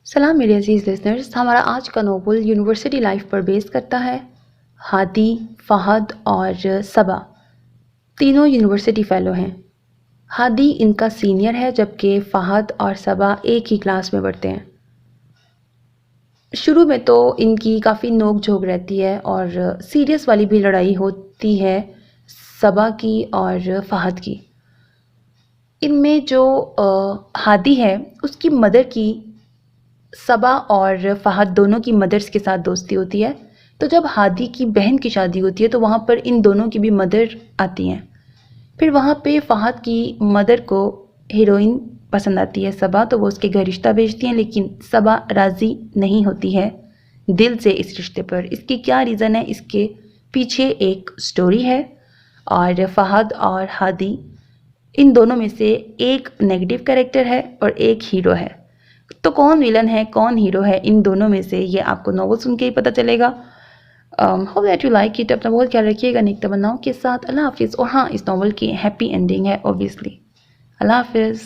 सलाम मेरे अजीज़ लिसनर्स। हमारा आज का नोवेल यूनिवर्सिटी लाइफ पर बेस करता है। हादी, फ़हद और सबा तीनों यूनिवर्सिटी फ़ेलो हैं। हादी इनका सीनियर है जबकि फ़हद और सबा एक ही क्लास में पढ़ते हैं। शुरू में तो इनकी काफ़ी नोक झोंक रहती है और सीरियस वाली भी लड़ाई होती है सबा की और फ़हद की। इनमें जो हादी है उसकी मदर की सबा और फ़हद दोनों की मदर्स के साथ दोस्ती होती है। तो जब हादी की बहन की शादी होती है तो वहाँ पर इन दोनों की भी मदर आती हैं। फिर वहाँ पे फ़हद की मदर को हीरोइन पसंद आती है सबा, तो वो उसके घर रिश्ता भेजती हैं, लेकिन सबा राज़ी नहीं होती है दिल से इस रिश्ते पर। इसकी क्या रीज़न है, इसके पीछे एक स्टोरी है और फ़हद और हादी इन दोनों में से एक नेगेटिव कैरेक्टर है और एक हीरो है। तो कौन विलन है कौन हीरो है इन दोनों में से, ये आपको नॉवल सुन के ही पता चलेगा। Hope that you like it. अपना बहुत ख्याल रखिएगा नेक तमन्नाओं के साथ। अल्लाह हाफिज़। और हाँ, इस नॉवल की हैप्पी एंडिंग है ऑब्वियसली। अल्लाह हाफिज़।